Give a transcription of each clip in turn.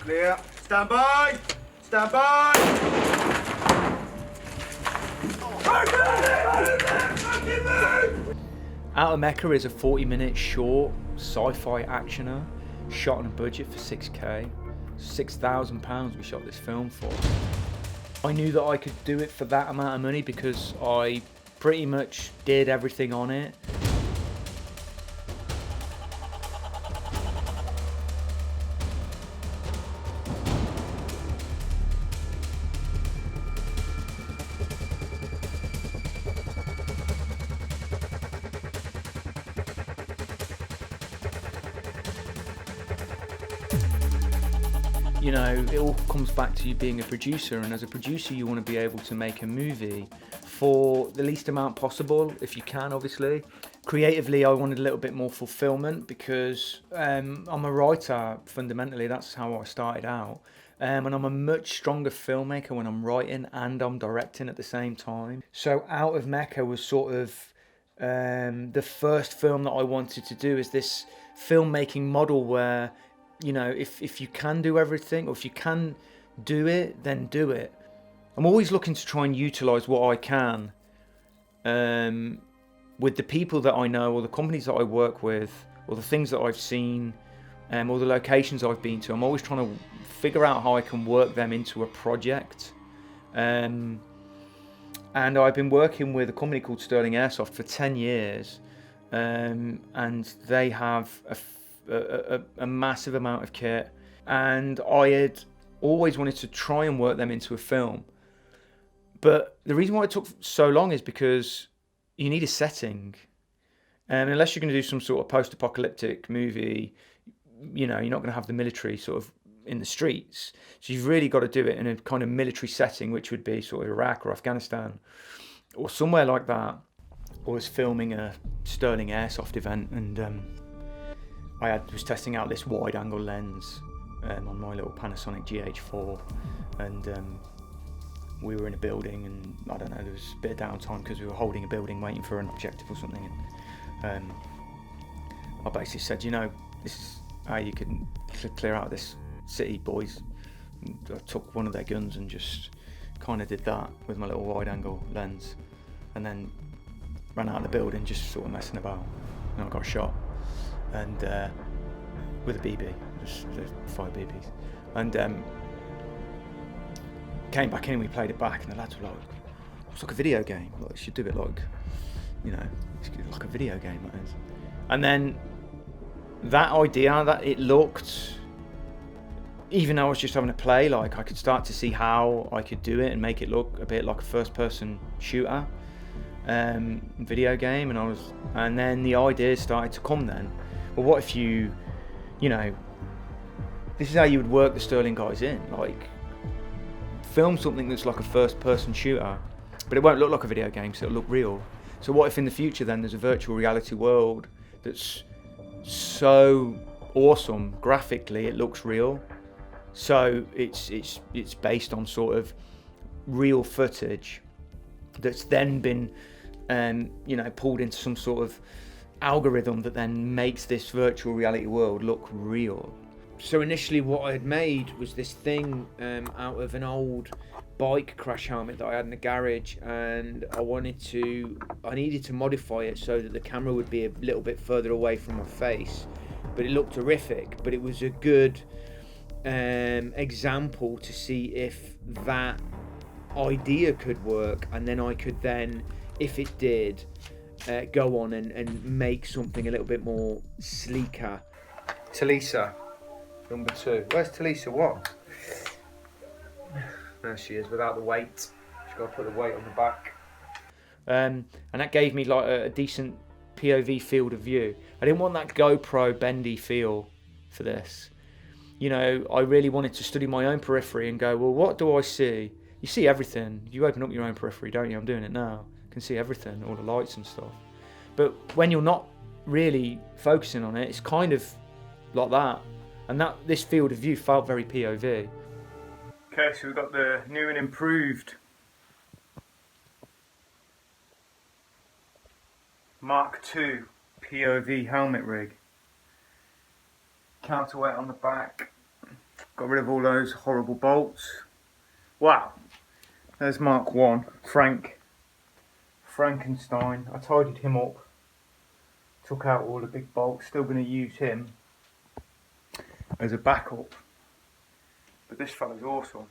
Clear. Stand by. Stand by. Out of Mecca is a 40-minute short sci-fi actioner shot on a budget for 6k. £6,000 we shot this film for. I knew that I could do it for that amount of money because I pretty much did everything on it. You know, it all comes back to you being a producer, and as a producer you want to be able to make a movie for the least amount possible, if you can, obviously. Creatively, I wanted a little bit more fulfillment because I'm a writer, fundamentally. That's how I started out. And I'm a much stronger filmmaker when I'm writing and I'm directing at the same time. So Out of Mecca was sort of the first film that I wanted to do, is this filmmaking model where, you know, if you can do everything, or if you can do it, then do it. I'm always looking to try and utilise what I can with the people that I know, or the companies that I work with, or the things that I've seen, or the locations I've been to. I'm always trying to figure out how I can work them into a project. And I've been working with a company called Sterling Airsoft for 10 years, and they have a massive amount of kit, and I had always wanted to try and work them into a film. But the reason why it took so long is because you need a setting, and unless you're going to do some sort of post-apocalyptic movie, you know, you're not going to have the military sort of in the streets, so you've really got to do it in a kind of military setting, which would be sort of Iraq or Afghanistan or somewhere like that. I was filming a Sterling Airsoft event, and I was testing out this wide-angle lens on my little Panasonic GH4, and we were in a building, and I don't know, there was a bit of downtime because we were holding a building waiting for an objective or something, and I basically said, you know, this is how you can clear out this city, boys. And I took one of their guns and just kind of did that with my little wide-angle lens, and then ran out of the building just sort of messing about, and I got shot. And with a BB, just 5 BBs, and came back in and we played it back, and the lads were like, it's like a video game, like, you should do it like, you know, it's like a video game, that is. And then that idea, that it looked, even though I was just having a play, like I could start to see how I could do it and make it look a bit like a first-person shooter video game, and then the ideas started to come then. Well, what if you know, this is how you would work the Sterling guys in, like, film something that's like a first-person shooter, but it won't look like a video game, so it'll look real. So what if in the future then there's a virtual reality world that's so awesome graphically it looks real, so it's based on sort of real footage that's then been you know, pulled into some sort of algorithm that then makes this virtual reality world look real. So initially what I had made was this thing out of an old bike crash helmet that I had in the garage, and I needed to modify it so that the camera would be a little bit further away from my face, but it looked horrific. But it was a good example to see if that idea could work, and then I could then, if it did, go on and make something a little bit more sleeker. Talisa, number 2. Where's Talisa? What? There she is, without the weight. She's got to put the weight on the back. And that gave me like a decent POV field of view. I didn't want that GoPro bendy feel for this. You know, I really wanted to study my own periphery and go, well, what do I see? You see everything. You open up your own periphery, don't you? I'm doing it now. You can see everything, all the lights and stuff. But when you're not really focusing on it, it's kind of like that. And this field of view felt very POV. Okay, so we've got the new and improved Mark II POV helmet rig. Counterweight on the back. Got rid of all those horrible bolts. Wow. There's Mark 1, Frankenstein. I tidied him up. Took out all the big bolts. Still going to use him as a backup. But this fella's awesome.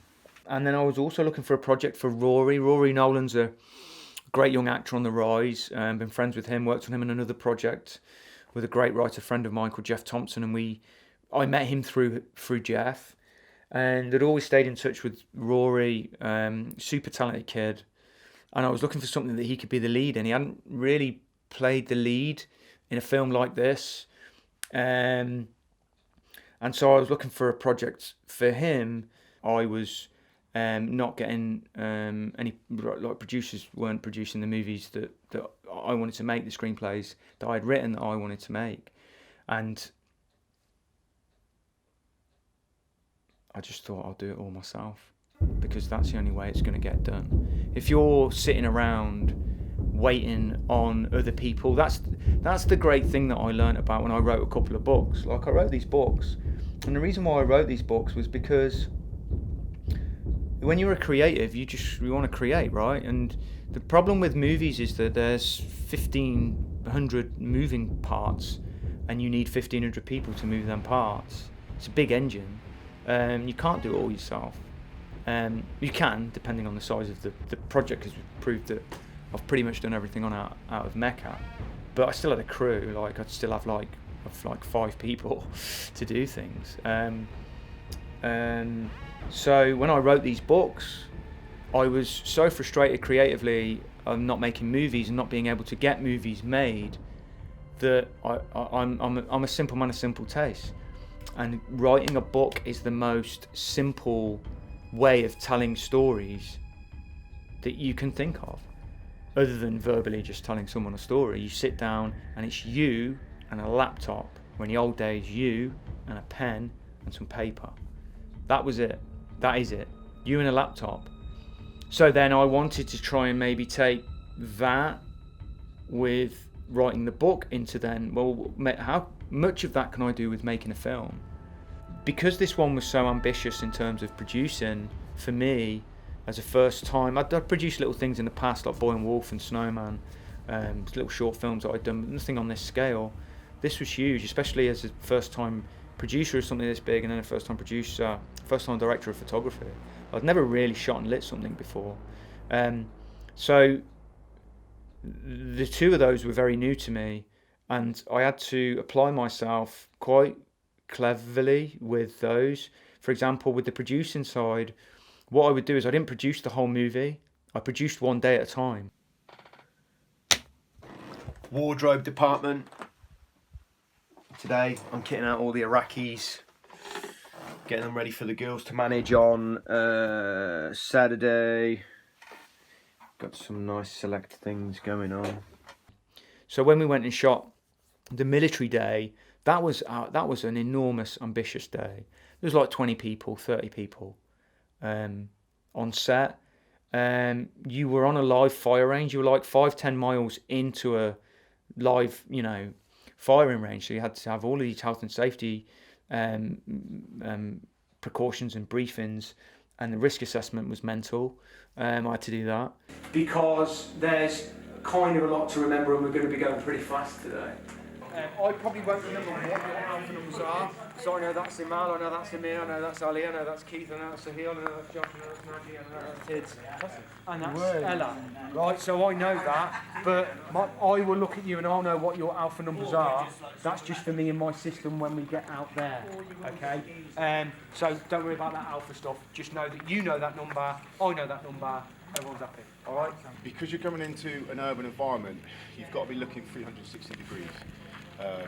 And then I was also looking for a project for Rory. Rory Nolan's a great young actor on the rise. Been friends with him, worked on him in another project with a great writer friend of mine called Jeff Thompson, and I met him through Jeff, and I'd always stayed in touch with Rory, super talented kid, and I was looking for something that he could be the lead in. He hadn't really played the lead in a film like this, and so I was looking for a project for him. I was not getting any, like, producers weren't producing the movies that I wanted to make, the screenplays that I'd written that I wanted to make, and I just thought I'll do it all myself, because that's the only way it's going to get done. If you're sitting around waiting on other people, that's the great thing that I learned about when I wrote a couple of books. Like, I wrote these books, and the reason why I wrote these books was because when you're a creative, you want to create, right? And the problem with movies is that there's 1,500 moving parts, and you need 1,500 people to move them parts. It's a big engine. You can't do it all yourself. You can, depending on the size of the project, because we've proved that I've pretty much done everything on Out of Mecca. But I still had a crew. Like, I'd still have like 5 people to do things. So when I wrote these books, I was so frustrated creatively of not making movies and not being able to get movies made that I'm a simple man of simple taste, and writing a book is the most simple way of telling stories that you can think of, other than verbally just telling someone a story. You sit down and it's you and a laptop, or in the old days you and a pen and some paper. That was it. That is it. You and a laptop. So then I wanted to try and maybe take that with writing the book into then, well, how much of that can I do with making a film? Because this one was so ambitious in terms of producing, for me, as a first time, I'd produced little things in the past like Boy and Wolf and Snowman, little short films that I'd done, but nothing on this scale. This was huge, especially as a first time producer of something this big, and then a first time producer, first time director of photography. I'd never really shot and lit something before. So the two of those were very new to me, and I had to apply myself quite cleverly with those. For example, with the producing side, what I would do is I didn't produce the whole movie. I produced one day at a time. Wardrobe department. Today I'm kitting out all the Iraqis, getting them ready for the girls to manage on Saturday. Got some nice select things going on. So when we went and shot the military day, that was an enormous, ambitious day. There was like 20 people, 30 people on set. You were on a live fire range. You were like 5-10 miles into a live, firing range. So you had to have all of these health and safety precautions and briefings, and the risk assessment was mental. I had to do that because there's kind of a lot to remember, and we're going to be going pretty fast today. I probably won't remember what your alpha numbers are, so I know that's Imal, I know that's Amir, I know that's Ali, I know that's Keith, I know that's Sahil, I know that's Josh, I know that's Maggie, I know that's Tids, and that's Ella. Right, so I know that, but I will look at you and I'll know what your alpha numbers are. That's just for me and my system when we get out there, okay? So don't worry about that alpha stuff. Just know that you know that number, I know that number, everyone's happy. All right? Because you're coming into an urban environment, you've got to be looking 360 degrees.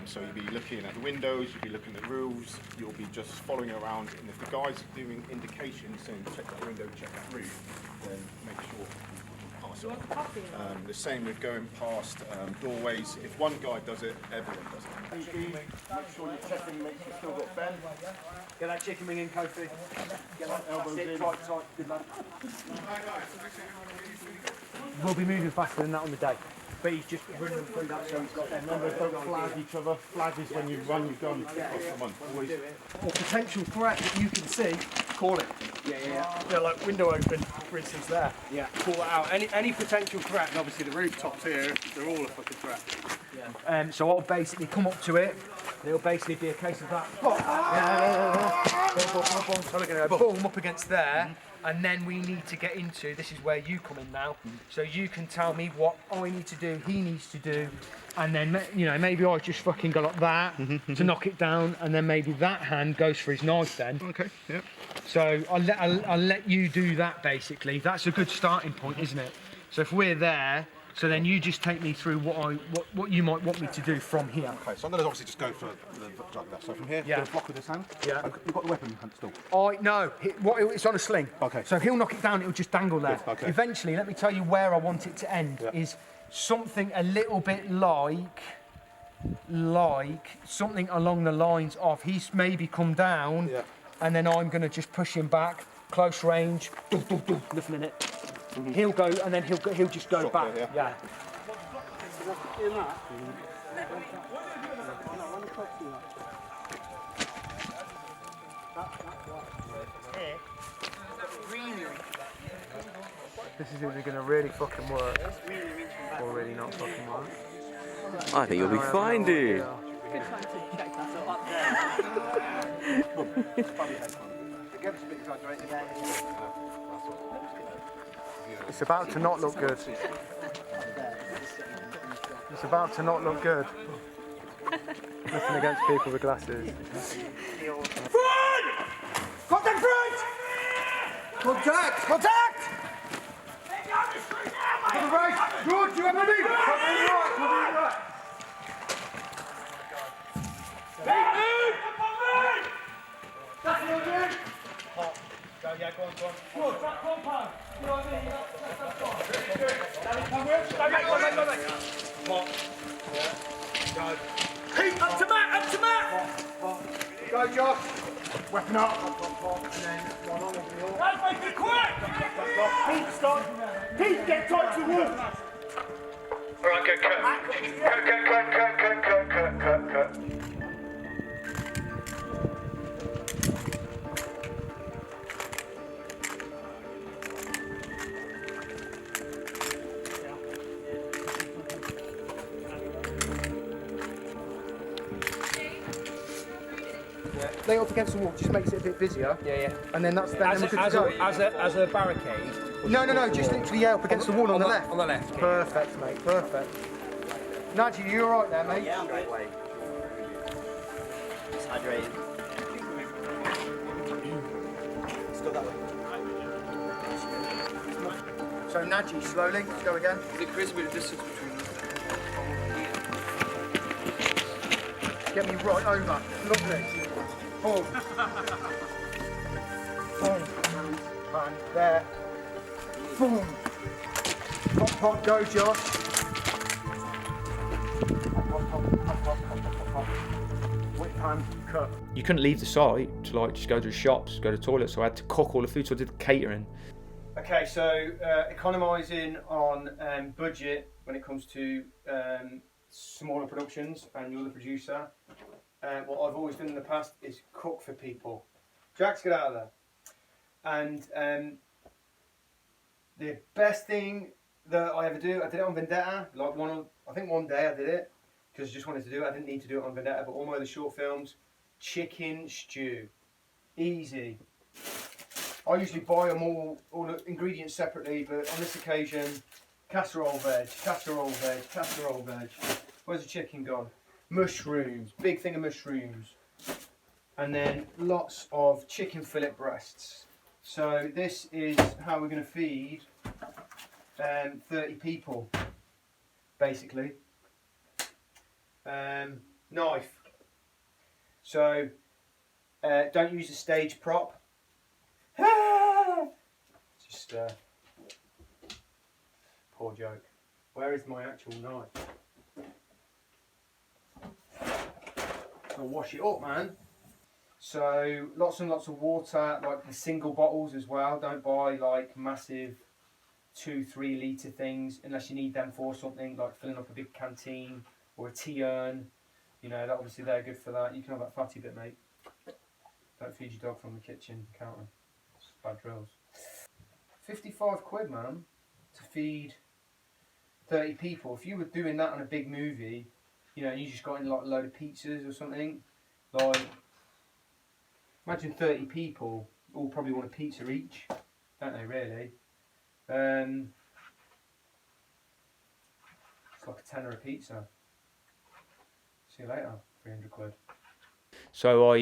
So you'll be looking at the windows, you'll be looking at roofs, you'll be just following around, and if the guy's doing indications saying check that window, check that roof, then make sure you pass it. The same with going past doorways. If one guy does it, everyone does it. Make sure you're checking, make sure you've still got bend. Get that chicken wing in, Kofi. Get that elbows in. Tight, good lad. We'll be moving faster than that on the day. but he's just running them through that, so he's got their numbers, don't flag each other. Flag is when you run your gun across someone. Always. Or potential threat that you can see, call it. Yeah, like window open, for instance, there. Yeah. Call it out. Any potential threat, and obviously the rooftops here, they're all a fucking threat. Yeah. So I'll basically come up to it, and it'll basically be a case of that. Boom, up against there, and then we need to get into, this is where you come in now, so you can tell me what I need to do, he needs to do, and then, you know, maybe I just fucking go like that to knock it down, and then maybe that hand goes for his knife then. Okay, yeah. So I'll let you do that basically. That's a good starting point, isn't it? So if we're there, so then you just take me through what you might want me to do from here. Okay, so I'm going to obviously just go for the jug there. So from here, you're going to block with this hand. Yeah. You've got the weapon in hand still. No, it's on a sling. Okay. So he'll knock it down, it'll just dangle there. Good, okay. Eventually, let me tell you where I want it to end, is something a little bit like something along the lines of he's maybe come down, and then I'm going to just push him back, close range, nothing in it. He'll go, and then he'll just go back. There, yeah. This is either going to really fucking work or really not fucking work. I think you'll be fine, dude. It's about to not look good. It's about to not look good. Nothing against people with glasses. Front! Contact front! Contact! Contact! Cover right! Good, you have ready! Cover right! Cover right! That's what I'm doing! Go, yeah, go on. Good, that compound. You know what I mean? That's fine. Go, mate. Pop. Yeah. Go. Keep up to Matt. Go, Josh. Weapon up. And then one on over the wall. Let's make it quick! Keep, stop. Keep, get tight to the wall. Alright, go, cut. Cut. Lay up against the wall, just makes it a bit busier. Yeah. And then that's then we're good to go. As a barricade? No, just literally up against the wall on the left. On the left. Perfect, mate, perfect. Najee, you alright there, mate? Yeah, I'm good. It's hydrated. Let's go that way. So Najee, slowly, let's go again. It creates a bit of distance between them. Get me right over. Lovely. Boom. Boom. And there. Boom. Pop, go, Josh. Pop. Whip hand, cut. You couldn't leave the site to like just go to the shops, go to the toilet, so I had to cook all the food, so I did the catering. Okay, so economising on budget when it comes to smaller productions, and you're the producer. What I've always done in the past is cook for people. Jax, get out of there. And the best thing that I ever do, I did it on Vendetta. Like I think one day I did it because I just wanted to do it. I didn't need to do it on Vendetta, but all my other short films, chicken stew, easy. I usually buy them all the ingredients separately, but on this occasion, casserole veg. Where's the chicken gone? Mushrooms, big thing of mushrooms. And then lots of chicken fillet breasts. So this is how we're going to feed 30 people, basically. Knife. So don't use a stage prop. Just poor joke. Where is my actual knife? I'll wash it up, man. So lots and lots of water, like the single bottles as well. Don't buy like massive 2-3 litre things, unless you need them for something like filling up a big canteen or a tea urn. You know, that obviously they're good for that. You can have that fatty bit, mate. Don't feed your dog from the kitchen counter. It's bad drills. 55 quid, man, to feed 30 people. If you were doing that on a big movie, you know, you just got in like a load of pizzas or something, like, imagine 30 people all probably want a pizza each, don't they, really? It's like a tenner a pizza. See you later, 300 quid. So I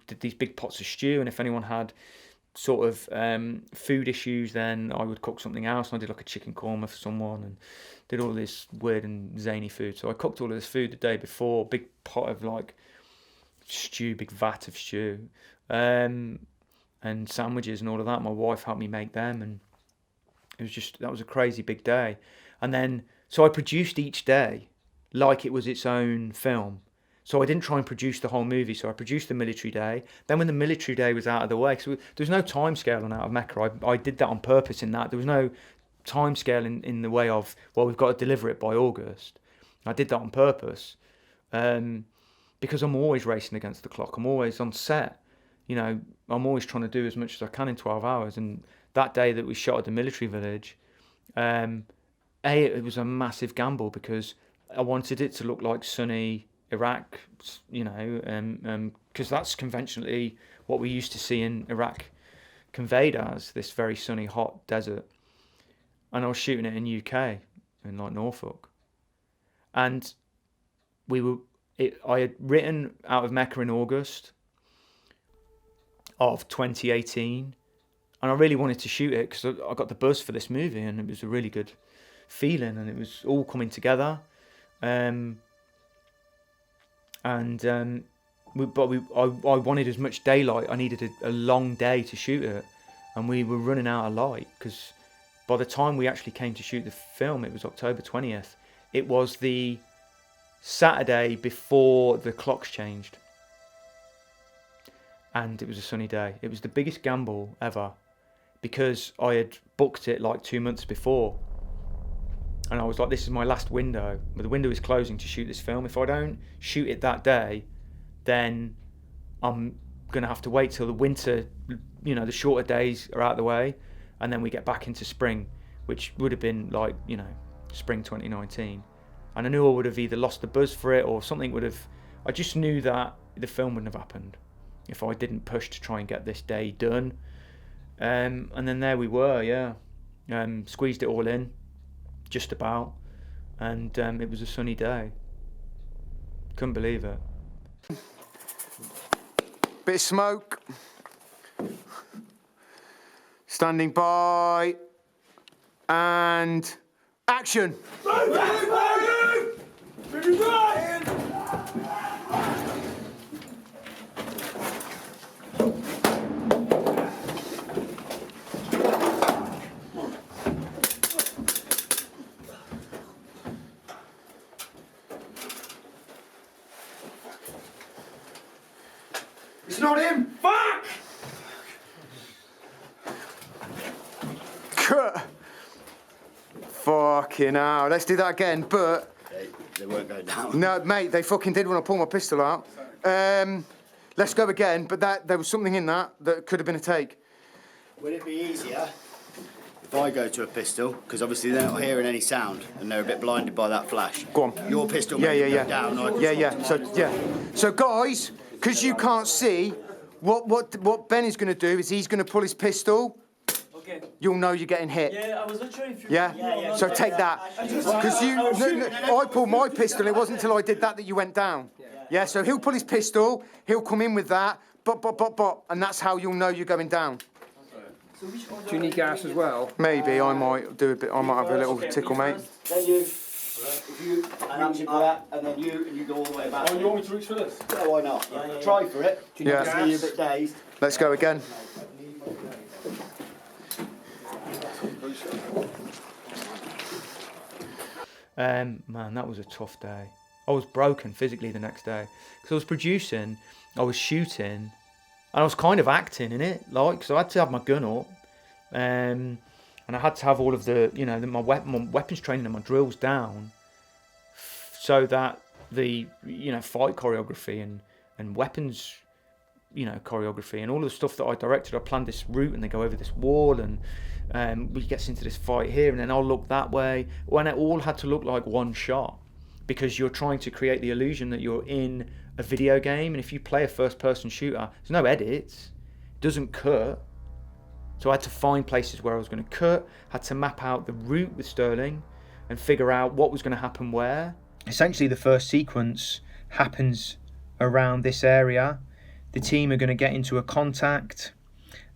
did these big pots of stew, and if anyone had sort of food issues, then I would cook something else. And I did like a chicken korma for someone, and did all this weird and zany food. So I cooked all of this food the day before, big pot of like stew, big vat of stew, and sandwiches and all of that. My wife helped me make them, and it was just, that was a crazy big day. And then, so I produced each day like it was its own film. So I didn't try and produce the whole movie. So I produced the military day. Then when the military day was out of the way, so there was no time scale on Out of Mecca. I did that on purpose in that. There was no time scale in the way of, well, we've got to deliver it by August. I did that on purpose because I'm always racing against the clock. I'm always on set. You know, I'm always trying to do as much as I can in 12 hours. And that day that we shot at the military village, it was a massive gamble because I wanted it to look like sunny Iraq, you know, because that's conventionally what we used to see in Iraq conveyed as, this very sunny, hot desert. And I was shooting it in UK, in like Norfolk. And I had written Out of Mecca in August of 2018. And I really wanted to shoot it because I got the buzz for this movie, and it was a really good feeling, and it was all coming together. I wanted as much daylight. I needed a long day to shoot it, and we were running out of light because by the time we actually came to shoot the film, it was October 20th. It was the Saturday before the clocks changed, and it was a sunny day. It was the biggest gamble ever because I had booked it like 2 months before. And I was like, this is my last window. But the window is closing to shoot this film. If I don't shoot it that day, then I'm going to have to wait till the winter, you know, the shorter days are out of the way. And then we get back into spring, which would have been like, you know, spring 2019. And I knew I would have either lost the buzz for it or something would have... I just knew that the film wouldn't have happened if I didn't push to try and get this day done. And then there we were, yeah. Squeezed it all in. Just about, and it was a sunny day. Couldn't believe it. Bit of smoke. Standing by. And action. It's not him! Fuck! Fucking hell. Let's do that again, but... They won't go down. No, mate, they fucking did when I pulled my pistol out. Let's go again, but there was something in that could have been a take. Would it be easier if I go to a pistol? Because obviously they're not hearing any sound and they're a bit blinded by that flash. Go on. Your pistol Yeah. go down. So guys, because you can't see, what Ben is going to do is he's going to pull his pistol. Okay. You'll know you're getting hit. Yeah, I wasn't sure if you... Yeah? So take that. Because I pulled my pistol, it wasn't until I did that you went down. Yeah, so he'll pull his pistol, he'll come in with that, and that's how you'll know you're going down. Do you need gas as well? Maybe, I might do a bit, I might have a little tickle, mate. Then you, and I'm that, and then you go all the way back. Oh, you want me to reach for this? Yeah, why not? Try for it. Yeah. You're a bit dazed. Let's go again. Man, that was a tough day. I was broken physically the next day because I was producing, I was shooting, and I was kind of acting in it, like, so I had to have my gun up. and I had to have all of the, you know, my weapons training and my drills down, so that the, you know, fight choreography and weapons, you know, choreography and all of the stuff that I directed. I planned this route and they go over this wall and we gets into this fight here and then I'll look that way, when it all had to look like one shot, because you're trying to create the illusion that you're in a video game. And if you play a first-person shooter, there's no edits, it doesn't cut. So I had to find places where I was going to cut, had to map out the route with Sterling and figure out what was going to happen where. Essentially the first sequence happens around this area. The team are going to get into a contact.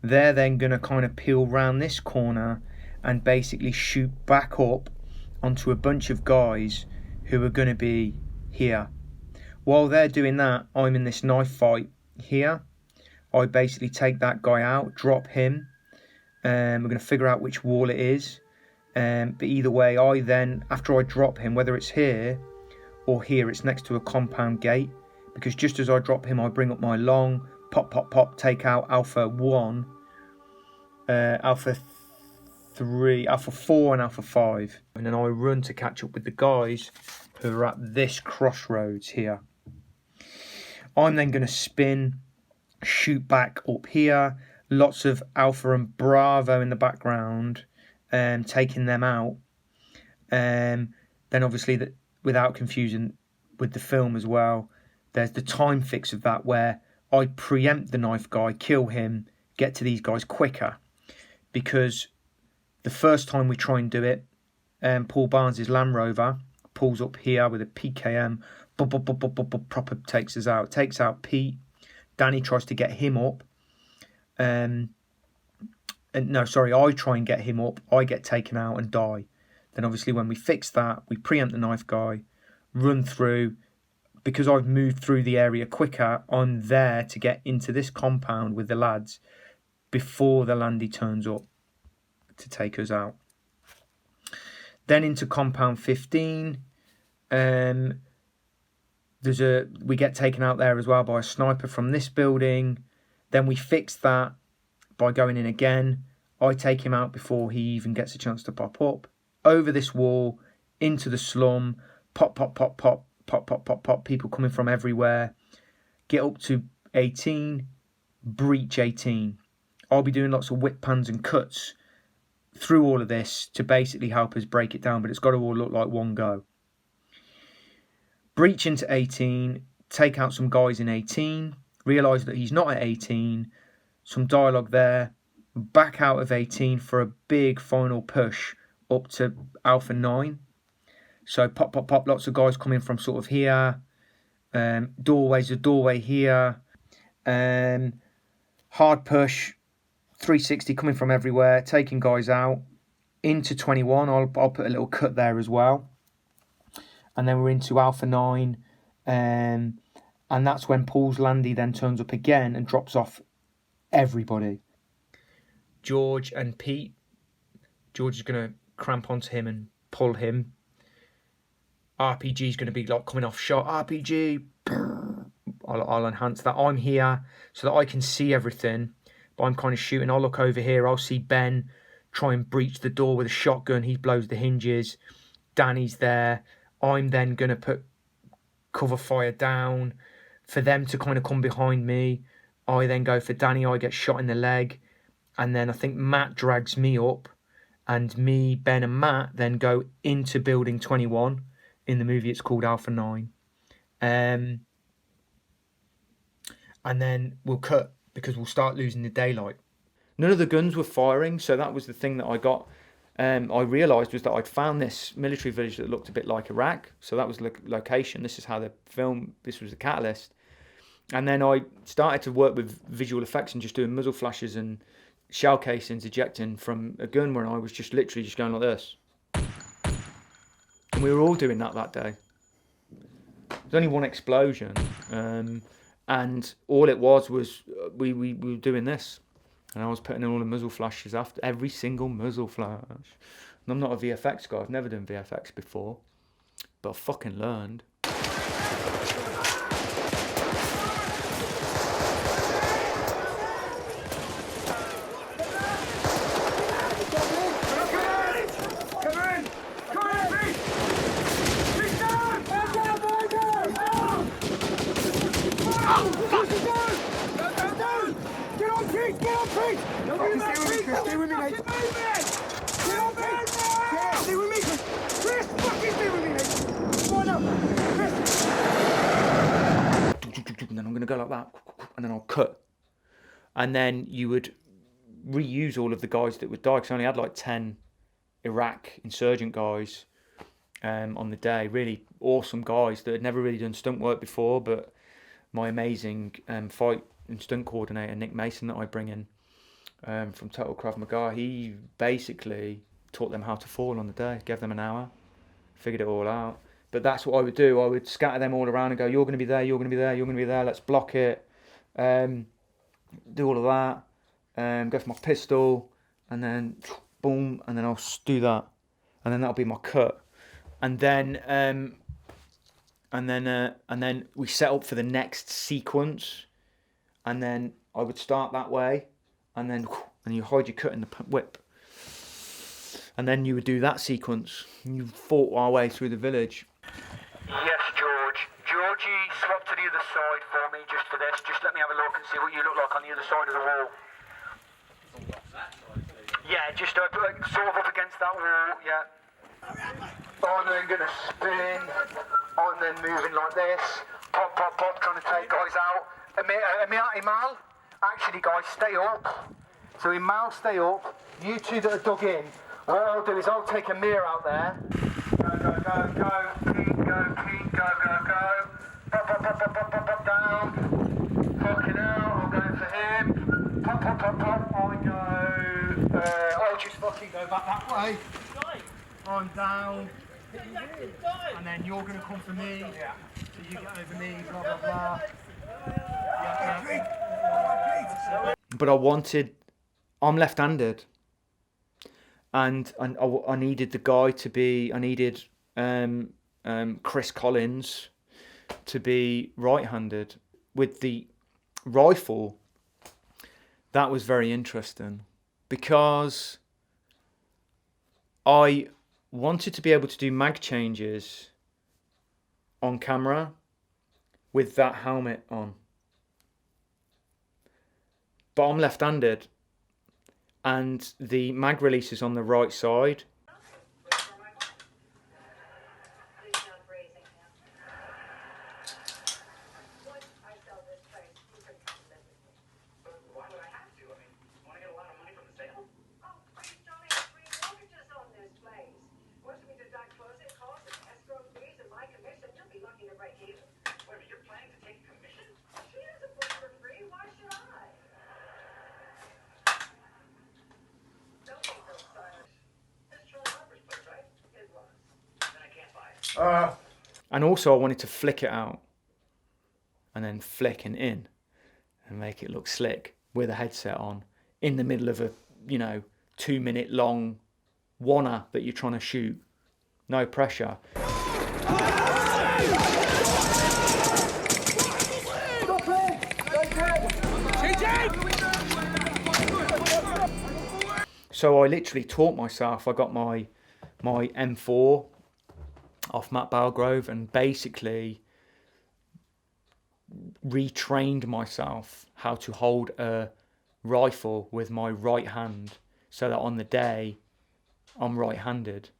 They're then going to kind of peel round this corner and basically shoot back up onto a bunch of guys who are going to be here. While they're doing that, I'm in this knife fight here. I basically take that guy out, drop him. We're going to figure out which wall it is. But either way, I then, after I drop him, whether it's here or here, it's next to a compound gate. Because just as I drop him, I bring up my long, pop, pop, pop, take out Alpha 1, Alpha 3, Alpha 4 and Alpha 5. And then I run to catch up with the guys who are at this crossroads here. I'm then going to spin, shoot back up here. Lots of Alpha and Bravo in the background, taking them out. Then obviously, without confusing with the film as well, there's the time fix of that where I preempt the knife guy, kill him, get to these guys quicker. Because the first time we try and do it, Paul Barnes' Land Rover pulls up here with a PKM, proper takes us out. Takes out Pete. Danny tries to get him up. I try and get him up. I get taken out and die. Then obviously when we fix that, we preempt the knife guy, run through. Because I've moved through the area quicker, I'm there to get into this compound with the lads before the Landy turns up to take us out. Then into compound 15. We get taken out there as well by a sniper from this building. Then we fix that by going in again. I take him out before he even gets a chance to pop up. Over this wall, into the slum, pop, pop, pop, pop. Pop, pop, pop, pop, people coming from everywhere. Get up to 18, breach 18. I'll be doing lots of whip pans and cuts through all of this to basically help us break it down, but it's got to all look like one go. Breach into 18, take out some guys in 18, realise that he's not at 18, some dialogue there, back out of 18 for a big final push up to Alpha 9. So pop, pop, pop, lots of guys coming from sort of here. Doorway's a doorway here. Hard push, 360 coming from everywhere, taking guys out. Into 21, I'll put a little cut there as well. And then we're into Alpha 9. And that's when Paul's Landy then turns up again and drops off everybody. George and Pete. George is going to cramp onto him and pull him. RPG is going to be like coming off shot. RPG. I'll enhance that. I'm here so that I can see everything. But I'm kind of shooting. I'll look over here. I'll see Ben try and breach the door with a shotgun. He blows the hinges. Danny's there. I'm then going to put cover fire down for them to kind of come behind me. I then go for Danny. I get shot in the leg. And then I think Matt drags me up. And me, Ben and Matt then go into building 21. In the movie, it's called Alpha 9. And then we'll cut because we'll start losing the daylight. None of the guns were firing, so that was the thing that I got. I realised was that I'd found this military village that looked a bit like Iraq. So that was the location. This is how the film, this was the catalyst. And then I started to work with visual effects and just doing muzzle flashes and shell casings ejecting from a gun where I was just literally just going like this. And we were all doing that day. There's only one explosion, and all it was we were doing this, and I was putting in all the muzzle flashes after every single muzzle flash. And I'm not a VFX guy. I've never done VFX before, but I fucking learned. Get on, Pete! Get on, Pete! Stay with me, mate. Get on, Pete! Stay with me, Chris! Chris, fucking stay with me, mate! Come on now! Chris! And then I'm going to go like that, and then I'll cut. And then you would reuse all of the guys that would die, because I only had like 10 Iraq insurgent guys on the day. Really awesome guys that had never really done stunt work before, but my amazing fight and stunt coordinator, Nick Mason, that I bring in from Total Krav Maga, he basically taught them how to fall on the day, gave them an hour, figured it all out. But that's what I would do. I would scatter them all around and go, you're going to be there, you're going to be there, you're going to be there, let's block it. Do all of that, go for my pistol, and then boom, and then I'll do that, and then that'll be my cut, and then we set up for the next sequence, and then I would start that way, and then you hide your cut in the whip, and then you would do that sequence. And you fought our way through the village. Yes, George. Georgie, swap to the other side for me just for this. Just let me have a look and see what you look like on the other side of the wall. Yeah, just sort of up against that wall, yeah. I'm then going to spin. I'm then moving like this. Pop, pop, pop, trying to take guys out. Imal, actually guys, stay up. So Imal, stay up. You two that are dug in, what I'll do is I'll take a mirror out there. Go, go, go, go. Keep, go, keep, go, go, go. Pop, pop, pop, pop, pop, pop, pop, down. Fucking hell, I'm going for him. Pop, pop, pop, pop, I go. I'll just fucking go back that way. I'm down. And then you're going to come for me. Yeah. So you get over me, blah, blah, blah. Yeah. But I'm left-handed. And I needed the guy to be, I needed Chris Collins to be right-handed. With the rifle, that was very interesting, because I wanted to be able to do mag changes on camera with that helmet on. But I'm left-handed, and the mag release is on the right side. And also I wanted to flick it out and then flick and in and make it look slick with a headset on in the middle of a 2-minute long wanna that you're trying to shoot. No pressure. So I literally taught myself. I got my M4 off Matt Balgrove and basically retrained myself how to hold a rifle with my right hand, so that on the day I'm right-handed.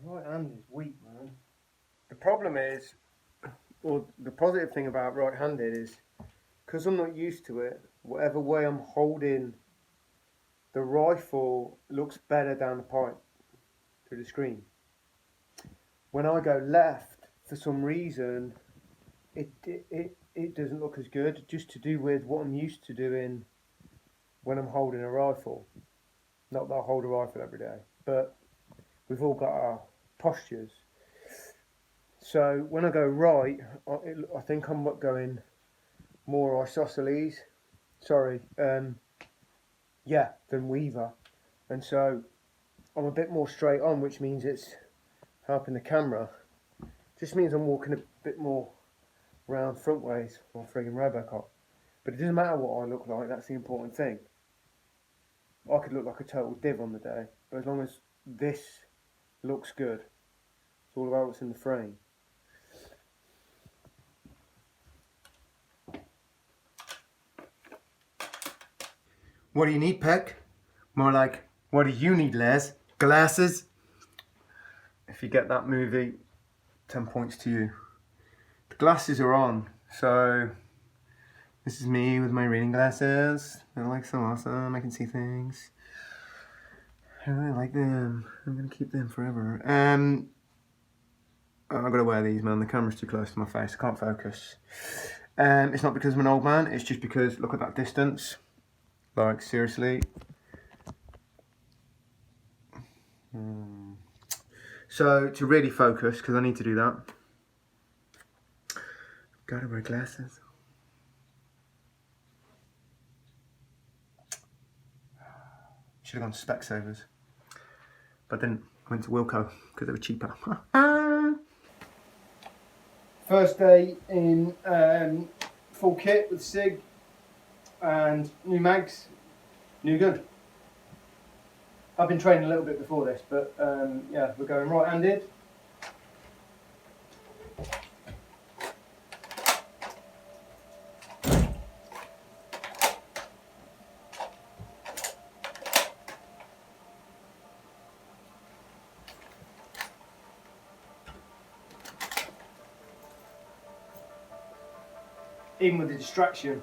Right hand is weak, man. The problem is, or the positive thing about right-handed is, because I'm not used to it, whatever way I'm holding the rifle looks better down the pipe. through the screen. When I go left, for some reason, it doesn't look as good, just to do with what I'm used to doing when I'm holding a rifle. Not that I hold a rifle every day, but we've all got our postures. So when I go right, I think I'm going more isosceles, than Weaver. And so I'm a bit more straight on, which means it's helping the camera. Just means I'm walking a bit more round front ways, or friggin' Robocop. But it doesn't matter what I look like, that's the important thing. I could look like a total div on the day, but as long as this looks good, it's all about what's in the frame. What do you need, Peck? More like, what do you need, Les? Glasses? If you get that movie, 10 points to you. The glasses are on, so this is me with my reading glasses. They're like so awesome, I can see things. I really like them. I'm gonna keep them forever. I've got to wear these, man. The camera's too close to my face, I can't focus. It's not because I'm an old man, it's just because, look at that distance. Like, seriously. So, to really focus, because I need to do that, gotta wear glasses. Should have gone to Specsavers. But then I went to Wilco, because they were cheaper. First day in full kit with SIG. And new mags, new gun. I've been training a little bit before this, but yeah, we're going right-handed. Even with the distraction.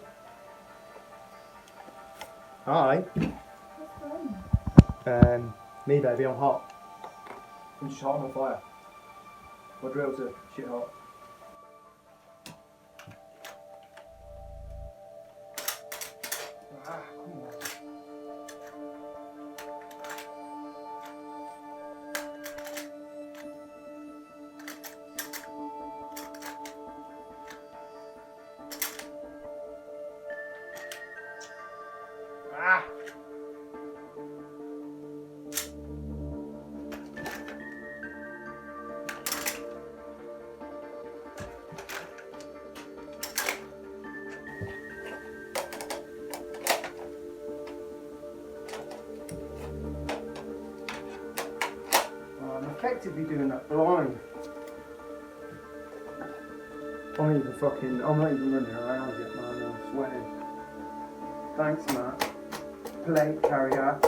Hi. Me baby, I'm hot. I'm just hot on fire. My drills are shit hot. Ah, come on. Ah! I'm effectively doing that blind. I'm not even running around yet, man. I'm sweating. Thanks, Matt. Plate carrier.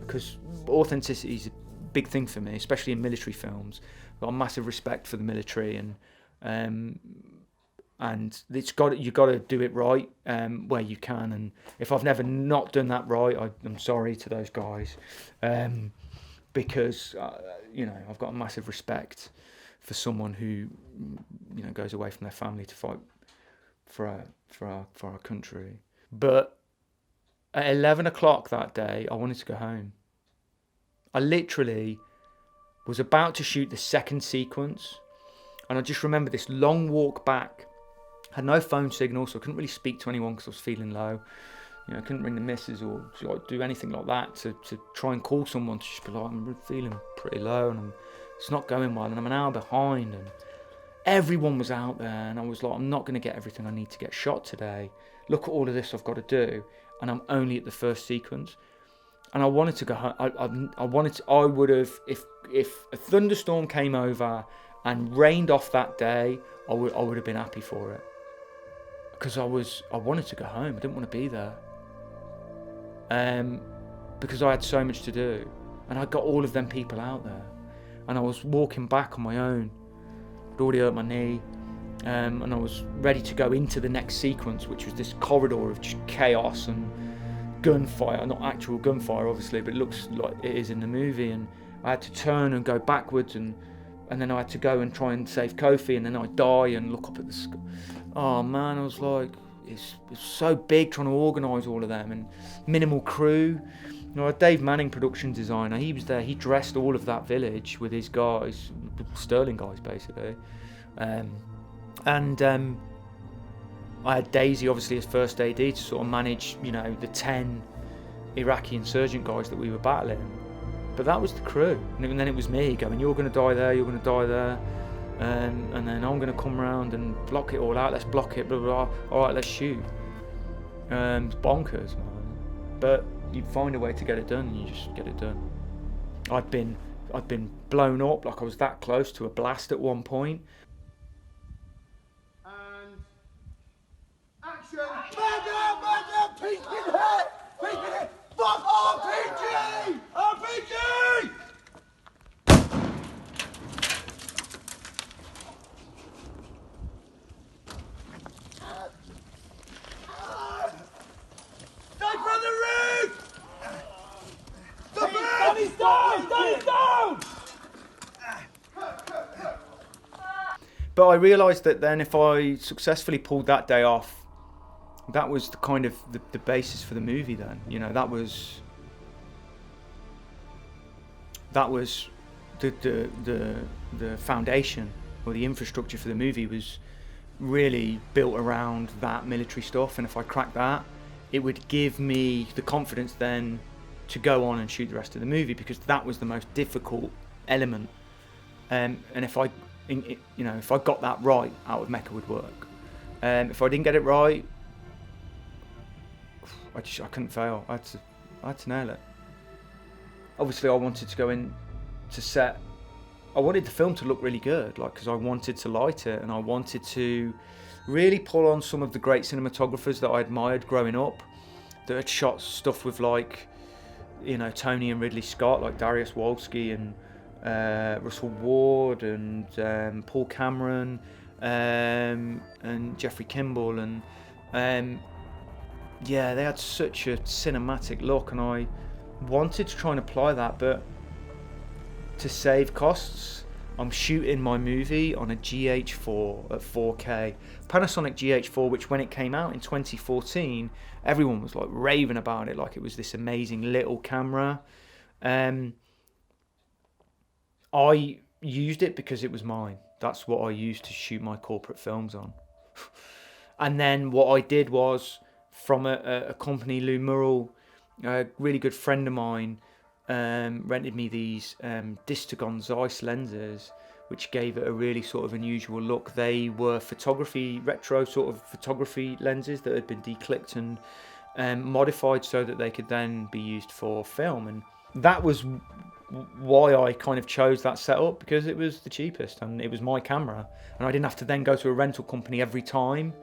Because authenticity is a big thing for me, especially in military films. I've got a massive respect for the military, and you've got to do it right where you can. And if I've never not done that right, I'm sorry to those guys, because I've got a massive respect for someone who goes away from their family to fight for our country. But at 11 o'clock that day, I wanted to go home. I literally was about to shoot the second sequence, and I just remember this long walk back. I had no phone signal, so I couldn't really speak to anyone because I was feeling low. I couldn't ring the missus or do anything like that to try and call someone to just be like, I'm feeling pretty low and it's not going well and I'm an hour behind, and everyone was out there and I was like, I'm not going to get everything I need to get shot today. look at all of this I've got to do, and I'm only at the first sequence. And I wanted to go home. I would have, if a thunderstorm came over and rained off that day, I would have been happy for it. Because I wanted to go home. I didn't want to be there. Because I had so much to do. And I got all of them people out there. And I was walking back on my own. I'd already hurt my knee. And I was ready to go into the next sequence, which was this corridor of just chaos and gunfire. Not actual gunfire, obviously, but it looks like it is in the movie. And I had to turn and go backwards, and then I had to go and try and save Kofi, and then I'd die and look up at the sky. Oh man, I was like, it's so big trying to organise all of them, and minimal crew. You know, Dave Manning, production designer, he was there. He dressed all of that village with his guys, Sterling guys basically. I had Daisy, obviously, as first AD to sort of manage, you know, the 10 Iraqi insurgent guys that we were battling. But that was the crew. And then it was me going, you're going to die there, you're going to die there. And then I'm going to come around and block it all out. Let's block it, blah, blah, blah. All right, let's shoot. It's bonkers, man. But you find a way to get it done, and you just get it done. I'd been blown up, like I was that close to a blast at one point. Peek in here! Peek in here! Fuck RPG! RPG! Stay from the roof! Danny's down! Danny's down! But I realised that then if I successfully pulled that day off, that was the kind of the basis for the movie then. You know, that was the foundation, or the infrastructure for the movie was really built around that military stuff. And if I cracked that, it would give me the confidence then to go on and shoot the rest of the movie, because that was the most difficult element. And if I got that right, Out of Mecca would work. If I didn't get it right, I couldn't fail. I had to nail it. Obviously, I wanted to go in to set. I wanted the film to look really good, like, because I wanted to light it, and I wanted to really pull on some of the great cinematographers that I admired growing up, that had shot stuff with, like, you know, Tony and Ridley Scott, like Darius Wolski and Russell Ward and Paul Cameron and Jeffrey Kimball, and yeah, they had such a cinematic look, and I wanted to try and apply that, but to save costs, I'm shooting my movie on a GH4 at 4K. Panasonic GH4, which when it came out in 2014, everyone was like raving about it, like it was this amazing little camera. I used it because it was mine. That's what I used to shoot my corporate films on. And then what I did was, from a company, Lou Murrell, a really good friend of mine, rented me these Distagon Zeiss lenses, which gave it a really sort of unusual look. They were retro sort of photography lenses that had been declicked and modified so that they could then be used for film. And that was why I kind of chose that setup, because it was the cheapest and it was my camera, and I didn't have to then go to a rental company every time,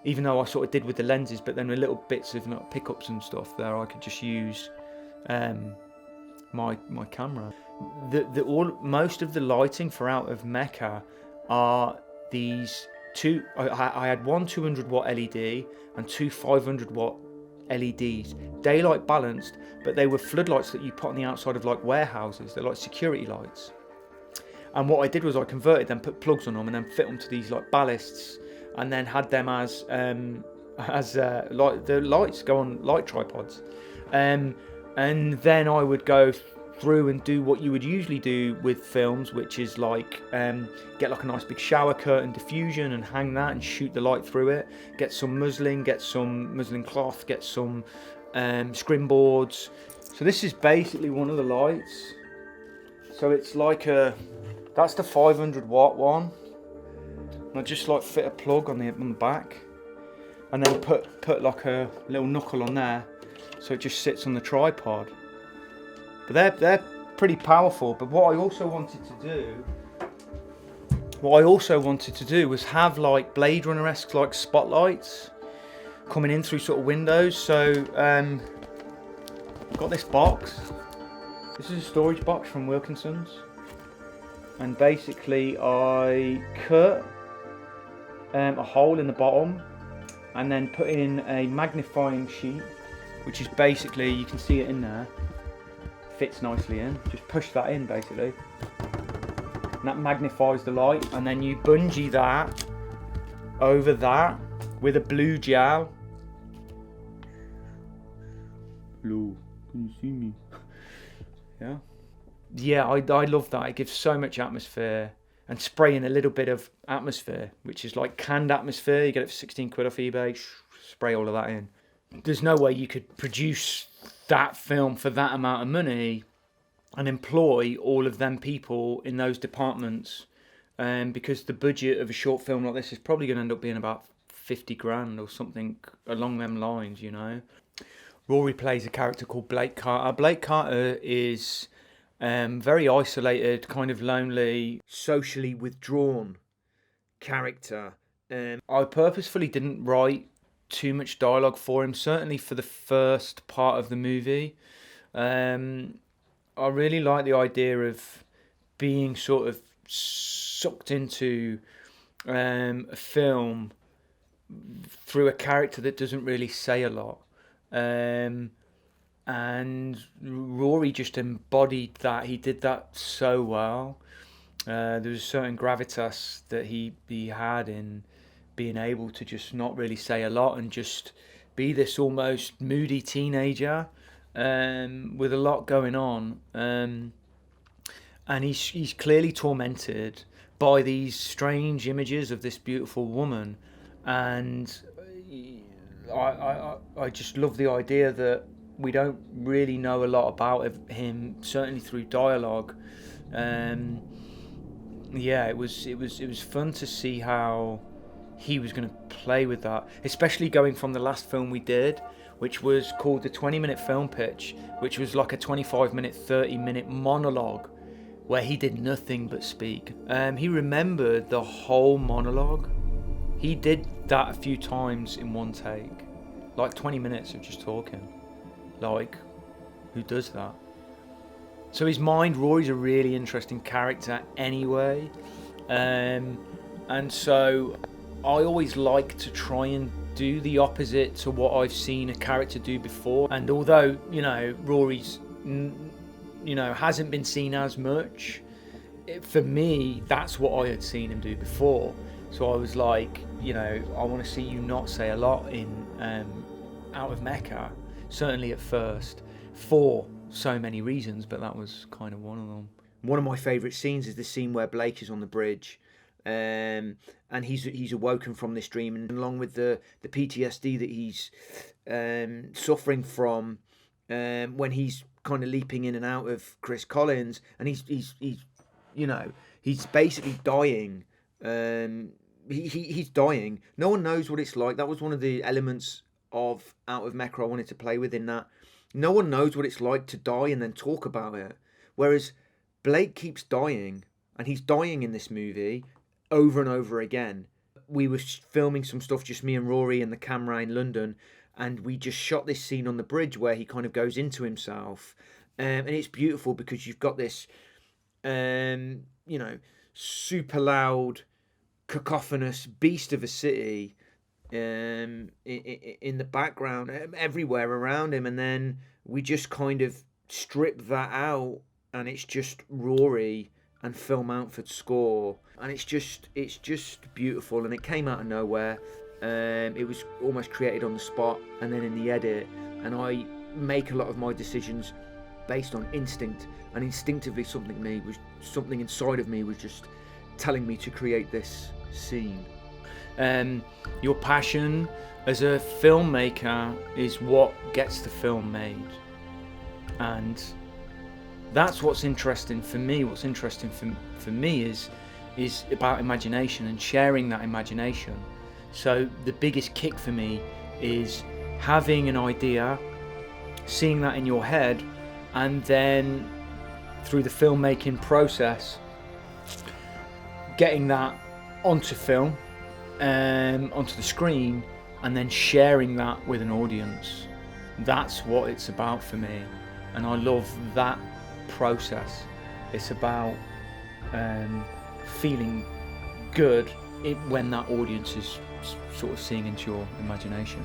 even though I sort of did with the lenses, but then with little bits of pickups and stuff there, I could just use my camera. Most of the lighting for Out of Mecca are these two. I had one 200 watt LED and two 500 watt LEDs, daylight balanced, but they were floodlights that you put on the outside of like warehouses. They're like security lights. And what I did was I converted them, put plugs on them, and then fit them to these like ballasts, and then had them as like the lights go on light tripods, and then I would go through and do what you would usually do with films, which is like get like a nice big shower curtain diffusion and hang that and shoot the light through it, get some muslin cloth, get some scrim boards. So this is basically one of the lights. So it's like that's the 500 watt one. And I just like fit a plug on the back, and then put like a little knuckle on there, so it just sits on the tripod. But they're pretty powerful. But what I also wanted to do was have like Blade Runner-esque like spotlights coming in through sort of windows. So got this box. This is a storage box from Wilkinson's, and basically I cut a hole in the bottom and then put in a magnifying sheet, which is basically, you can see it in there, fits nicely in. Just push that in basically, and that magnifies the light, and then you bungee that over that with a blue gel. Hello, can you see me? Yeah, I love that. It gives so much atmosphere, and spraying a little bit of atmosphere, which is like canned atmosphere. You get it for 16 quid off eBay. Spray all of that in. There's no way you could produce that film for that amount of money and employ all of them people in those departments, because the budget of a short film like this is probably going to end up being about 50 grand or something along them lines, you know. Rory plays a character called Blake Carter. Blake Carter is very isolated, kind of lonely, socially withdrawn character. I purposefully didn't write too much dialogue for him, certainly for the first part of the movie. I really like the idea of being sort of sucked into a film through a character that doesn't really say a lot. And Rory just embodied that. He did that so well. There was a certain gravitas that he had in being able to just not really say a lot and just be this almost moody teenager with a lot going on. And he's clearly tormented by these strange images of this beautiful woman, and I just love the idea that we don't really know a lot about him, certainly through dialogue. Yeah, it was fun to see how he was going to play with that, especially going from the last film we did, which was called the 20-minute film pitch, which was like a 25-minute, 30-minute monologue where he did nothing but speak. He remembered the whole monologue. He did that a few times in one take, like 20 minutes of just talking. Like, who does that? So his mind, Rory's a really interesting character anyway. And so I always like to try and do the opposite to what I've seen a character do before. And although, you know, Rory's, you know, hasn't been seen as much, for me, that's what I had seen him do before. So I was like, you know, I want to see you not say a lot in Out of Mecca, certainly at first, for so many reasons, but that was kind of one of them. One of my favourite scenes is the scene where Blake is on the bridge, and he's awoken from this dream, and along with the PTSD that he's suffering from when he's kind of leaping in and out of Chris Collins, and he's you know, he's basically dying. He's dying. No one knows what it's like. That was one of the elements of Out of Mecca I wanted to play with, in that no one knows what it's like to die and then talk about it. Whereas Blake keeps dying, and he's dying in this movie over and over again. We were filming some stuff, just me and Rory and the camera in London, and we just shot this scene on the bridge where he kind of goes into himself. And it's beautiful because you've got this, you know, super loud, cacophonous beast of a city in the background, everywhere around him, and then we just kind of strip that out, and it's just Rory and Phil Mountford's score, and it's just beautiful, and it came out of nowhere. It was almost created on the spot, and then in the edit, and I make a lot of my decisions based on instinct, and instinctively something inside of me was just telling me to create this scene. Your passion as a filmmaker is what gets the film made, and that's what's interesting for me. What's interesting for me is about imagination and sharing that imagination. So the biggest kick for me is having an idea, seeing that in your head, and then through the filmmaking process, getting that onto film, onto the screen, and then sharing that with an audience. That's what it's about for me, and I love that process. It's about feeling good when that audience is sort of seeing into your imagination.